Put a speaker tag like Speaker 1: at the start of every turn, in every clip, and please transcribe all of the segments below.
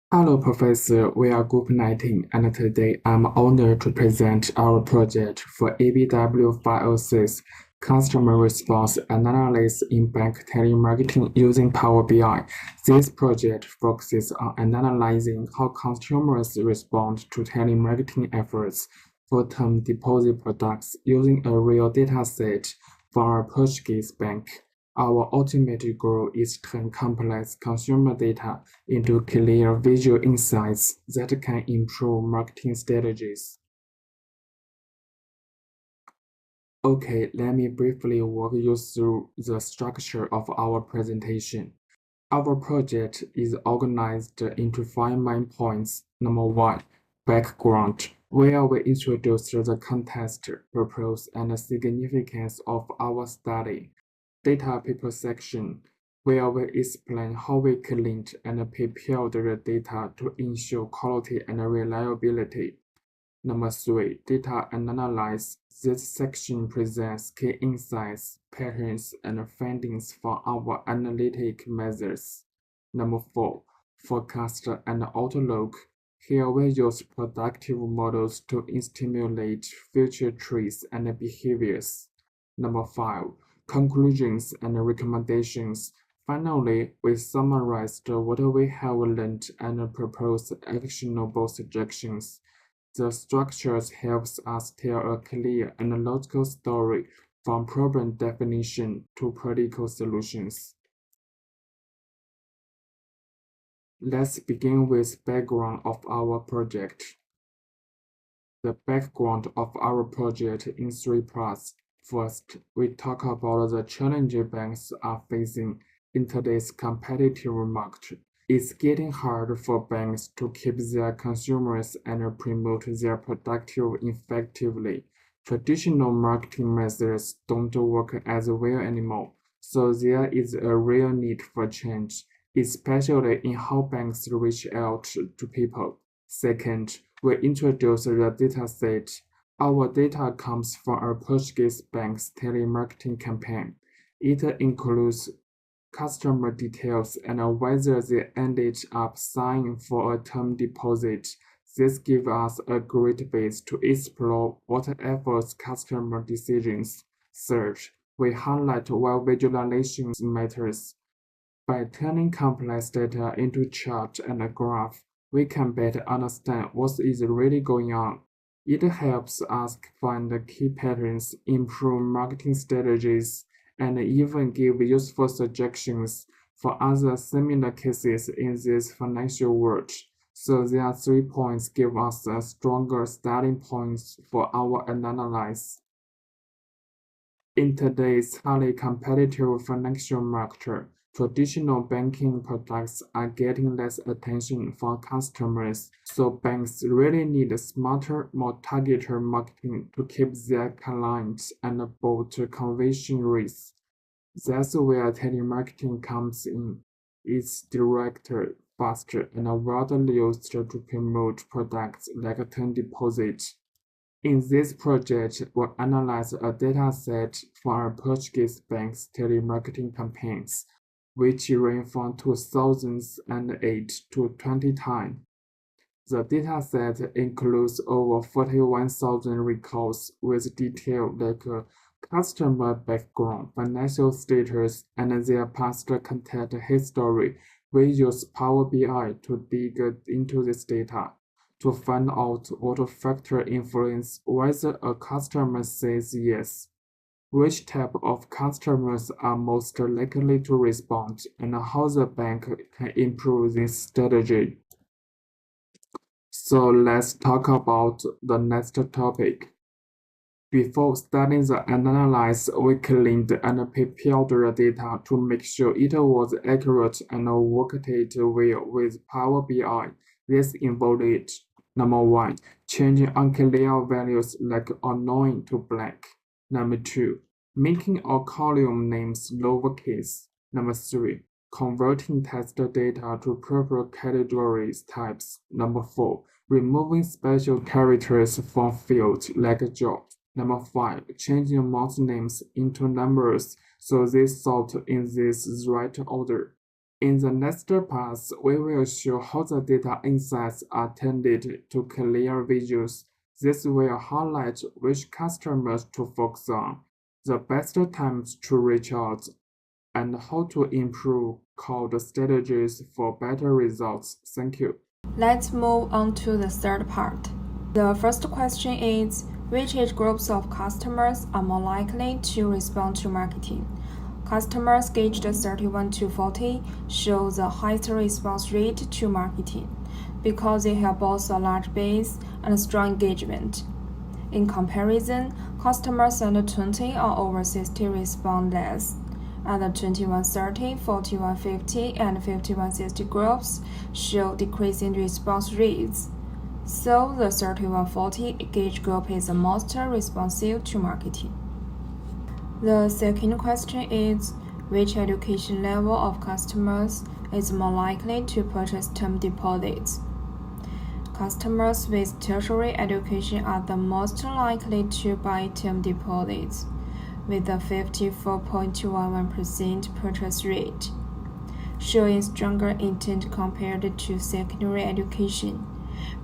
Speaker 1: Hello, Professor. We are Group19, and today I'm honored to present our project for ABW 506 Customer Response Analysis in Bank Telemarketing using Power BI. This project focuses on analyzing how consumers respond to telemarketing efforts for term deposit products using a real data set from a Portuguese bank. Our ultimate goal is to turn complex consumer data into clear visual insights that can improve marketing strategies. Okay, let me briefly walk you through the structure of our presentation. Our project is organized into five main points. Number one, background, where we introduce the context, purpose, and significance of our study. Data people section, where we explain how we cleaned and prepared the data to ensure quality and reliability. Number three, data analysis. This section presents key insights, patterns, and findings from our analytic methods. Number four, forecast and outlook. Here we use predictive models to estimate future trends and behaviors. Number five, conclusions and recommendations. Finally, we summarized what we have learned and propose actionable suggestions. The structures helps us tell a clear and logical story from problem definition to practical solutions. Let's begin with background of our project. The background of our project in three parts. First, we talk about the challenges banks are facing in today's competitive market. It's getting hard for banks to keep their consumers and promote their product effectively. Traditional marketing methods don't work as well anymore, so there is a real need for change, especially in how banks reach out to people. Second, we introduce the dataset. Our data comes from a Portuguese bank's telemarketing campaign. It includes customer details and whether they ended up signing for a term deposit. This gives us a great base to explore what efforts customer decisions. Third, we highlight why visualization matters. By turning complex data into chart and a graph, we can better understand what is really going on. It helps us find the key patterns, improve marketing strategies, and even give useful suggestions for other similar cases in this financial world. So there 3 points give us a stronger starting point for our analysis. In today's highly competitive financial market, traditional banking products are getting less attention from customers, so banks really need smarter, more targeted marketing to keep their clients and boost conversion rates. That's where telemarketing comes in. It's direct, faster, and widely used to promote products like term deposit. In this project, we analyze a dataset from a Portuguese bank's telemarketing campaigns, which ran from 2008 to 2010. The dataset includes over 41,000 records with detail like customer background, financial status, and their past contact history. We use Power BI to dig into this data to find out what factor influence whether a customer says yes, which type of customers are most likely to respond, and how the bank can improve this strategy. So let's talk about the next topic. Before starting the analysis, we cleaned and prepared the data to make sure it was accurate and worked well with Power BI. This involved number one, changing unclear values like unknown to blank. Number two, making all column names lowercase. Number three, converting text data to proper categories types. Number four, removing special characters from fields like job. Number five, changing month names into numbers so they sort in this right order. In the next part, we will show how the data insights are turned to clear visuals. This will highlight which customers to focus on, the best times to reach out, and how to improve call strategies for better results. Thank you.
Speaker 2: Let's move on to the third part. The first question is, which age groups of customers are more likely to respond to marketing? Customers aged 31 to 40 show the highest response rate to marketing because they have both a large base and strong engagement. In comparison, customers under 20 or over 60 respond less, and the 21-30, 41-50, and 51-60 groups show decreasing response rates. So the 31-40 age group is the most responsive to marketing. The second question is, which education level of customers is more likely to purchase term deposits? Customers with tertiary education are the most likely to buy term deposits, with a 54.11% purchase rate, showing stronger intent compared to secondary education,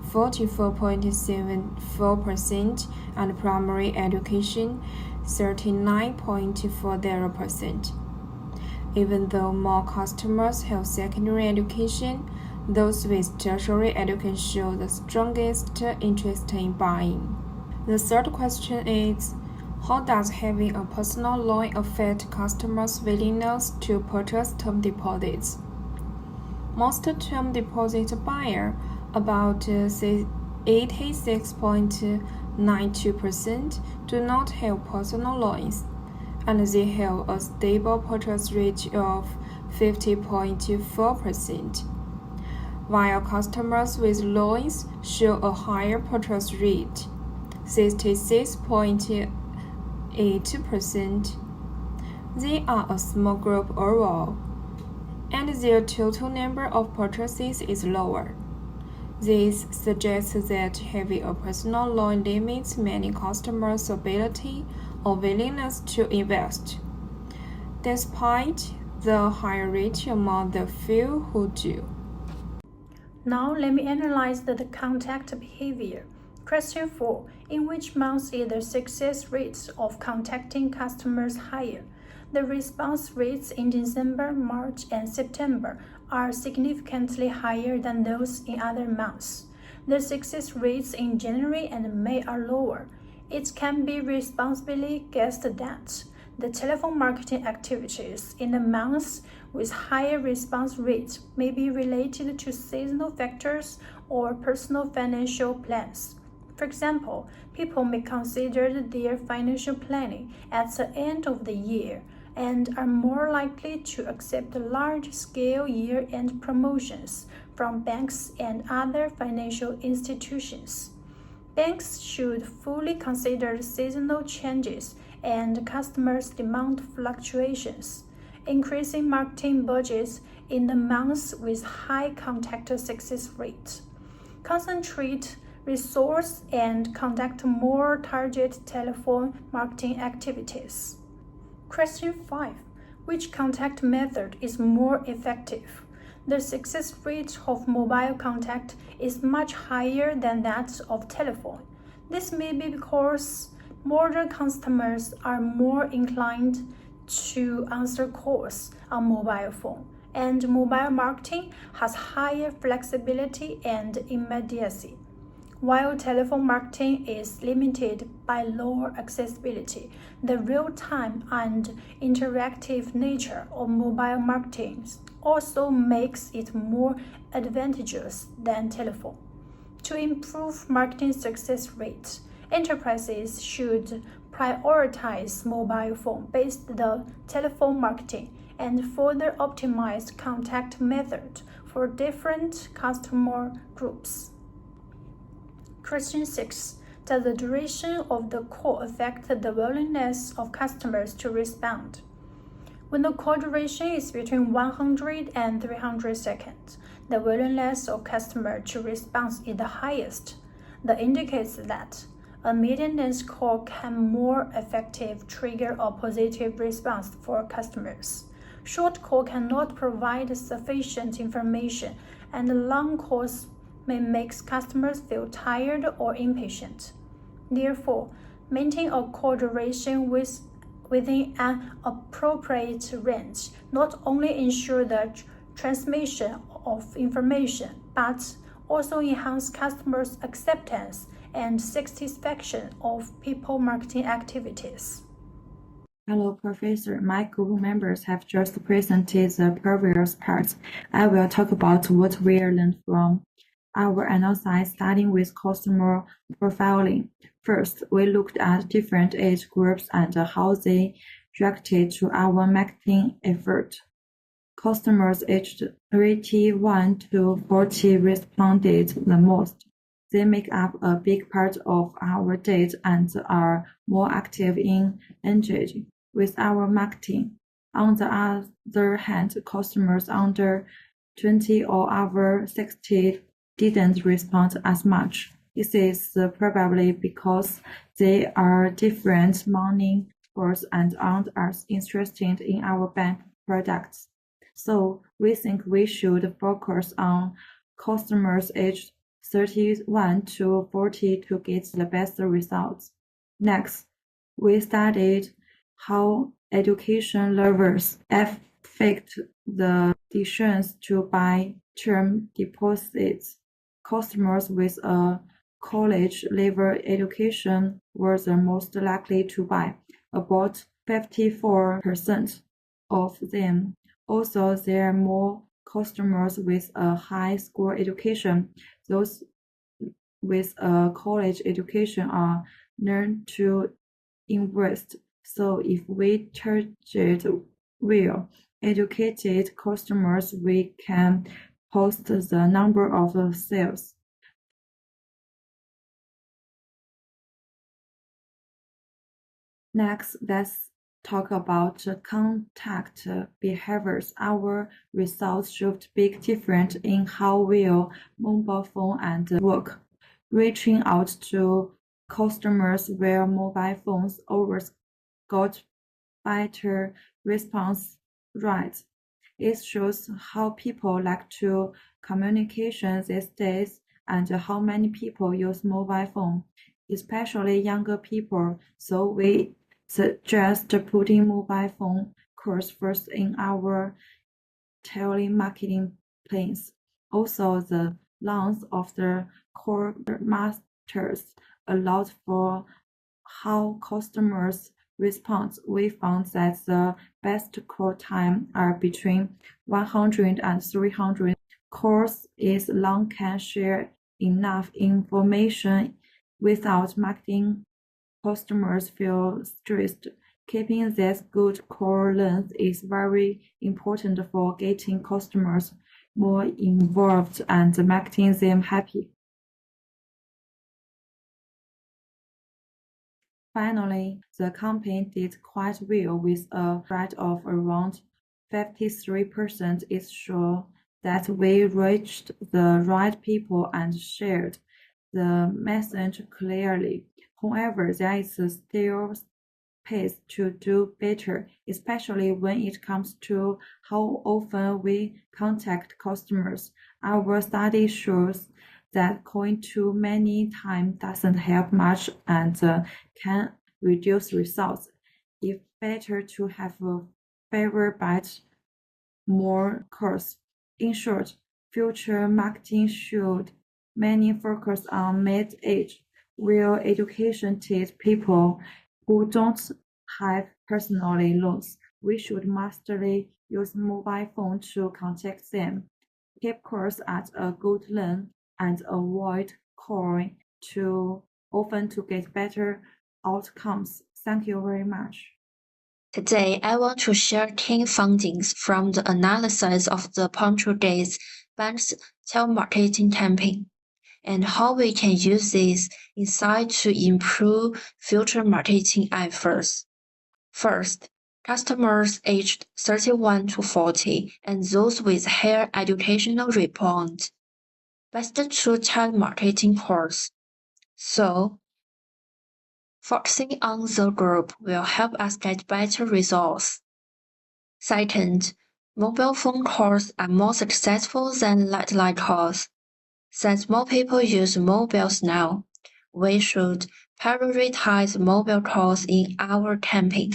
Speaker 2: 44.74%, and primary education, 39.40%. Even though more customers have secondary education, those with tertiary education show the strongest interest in buying. The third question is, how does having a personal loan affect customers' willingness to purchase term deposits? Most term deposit buyers, about 86.92%, do not have personal loans, and they have a stable purchase rate of 50.4%, while customers with loans show a higher purchase rate, 66.8%. They are a small group overall, and their total number of purchases is lower. This suggests that having a personal loan limits many customers' ability or willingness to invest, despite the higher rate among the few who do.
Speaker 3: Now let me analyze the contact behavior. Question 4. In which month is the success rate of contacting customers higher? The response rates in December, March, and September are significantly higher than those in other months. The success rates in January and May are lower. It can be responsibly guessed that the telephone marketing activities in the months with higher response rates may be related to seasonal factors or personal financial plans. For example, people may consider their financial planning at the end of the year and are more likely to accept large-scale year-end promotions from banks and other financial institutions. Banks should fully consider seasonal changes and customers' demand fluctuations. Increasing marketing budgets in the months with high contact success rate. Concentrate resource and conduct more targeted telephone marketing activities. Question 5. Which contact method is more effective? The success rate of mobile contact is much higher than that of telephone. This may be because modern customers are more inclined to answer calls on mobile phone, and mobile marketing has higher flexibility and immediacy, while telephone marketing is limited by lower accessibility. The real-time and interactive nature of mobile marketing also makes it more advantageous than telephone. To improve marketing success rates, enterprises should prioritize mobile phone-based telephone marketing and further optimize contact methods for different customer groups. Question 6. Does the duration of the call affect the willingness of customers to respond? When the call duration is between 100 and 300 seconds, the willingness of customers to respond is the highest. That indicates that a medium-length call can more effectively trigger a positive response for customers. Short call cannot provide sufficient information, and long calls may make customers feel tired or impatient. Therefore, maintain a call duration within an appropriate range not only ensure the transmission of information, but also enhance customers' acceptance and satisfaction of people marketing activities.
Speaker 4: Hello, Professor. My group members have just presented the previous parts. I will talk about what we learned from our analysis, starting with customer profiling. First, we looked at different age groups and how they reacted to our marketing effort. Customers aged 31 to 40 responded the most. They make up a big part of our data and are more active in engaging with our marketing. On the other hand, customers under 20 or over 60 didn't respond as much. This is probably because they are different morning birds and aren't as interested in our bank products. So we think we should focus on customers aged 31 to 40 to get the best results. Next, we studied how education levels affect the decisions to buy term deposits. Customers with a college-level education were the most likely to buy, about 54% of them. Also, there are more customers with a high school education. Those with a college education are learn to invest. So if we target well educated customers, we can boost the number of sales. Next, let's talk about contact behaviors. Our results showed big difference in how well mobile phone and work. Reaching out to customers via mobile phones always got better response rates. It shows how people like to communication these days and how many people use mobile phone, especially younger people. So we suggest putting mobile phone calls first in our telemarketing plans. Also, the launch of the core masters allowed for how customers respond. We found that the best call time are between 100 and 300 calls is long can share enough information without making customers feel stressed. Keeping this good call length is very important for getting customers more involved and making them happy. Finally, the company did quite well with a rate of around 53%. It shows that we reached the right people and shared the message clearly. However, there is still space to do better, especially when it comes to how often we contact customers. Our study shows that calling too many times doesn't help much and can reduce results. It's better to have a fewer but more calls. In short, future marketing should mainly focus on mid-age, well-educated people who don't have personal loans. We should mostly use mobile phone to contact them, keep calls at a good length, and avoid calling too often to get better outcomes. Thank you very much.
Speaker 5: Today, I want to share 10 findings from the analysis of the Punctual Days Bank's telemarketing campaign and how we can use this insight to improve future marketing efforts. First, customers aged 31 to 40 and those with higher educational respond best to telemarketing calls. So, focusing on the group will help us get better results. Second, mobile phone calls are more successful than landline calls. Since more people use mobiles now, we should prioritize mobile calls in our campaign.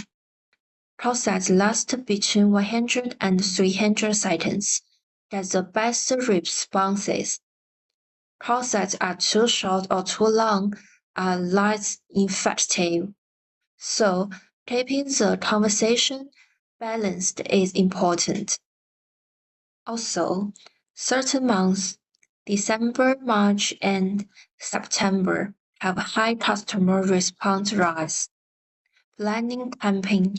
Speaker 5: Calls that last between 100 and 300 seconds get the best responses. Calls that are too short or too long are less effective. So, keeping the conversation balanced is important. Also, certain months, December, March, and September, have high customer response rates. Planning campaign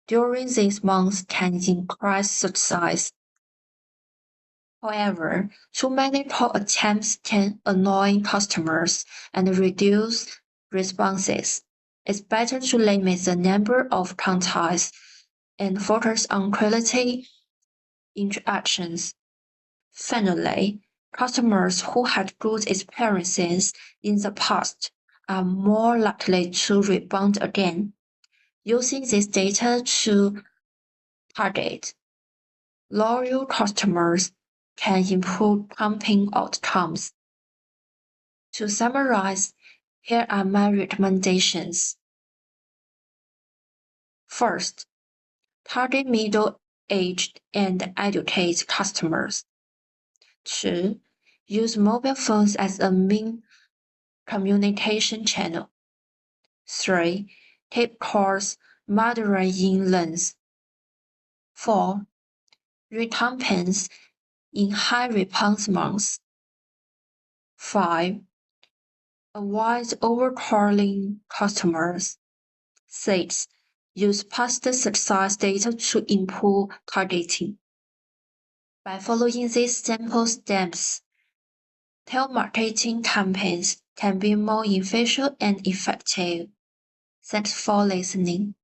Speaker 5: during these months can increase success. However, too many call attempts can annoy customers and reduce responses. It's better to limit the number of contacts and focus on quality interactions. Finally, customers who had good experiences in the past are more likely to rebound again. Using this data to target loyal customers can improve campaign outcomes. To summarize, here are my recommendations. First, target middle-aged and educated customers. 2. Use mobile phones as a main communication channel. 3. Keep calls moderate in length. 4. Read campaigns in high response months. 5. Avoid overcalling customers. 6. Use past success data to improve targeting. By following these simple steps, telemarketing campaigns can be more efficient and effective. Thanks for listening.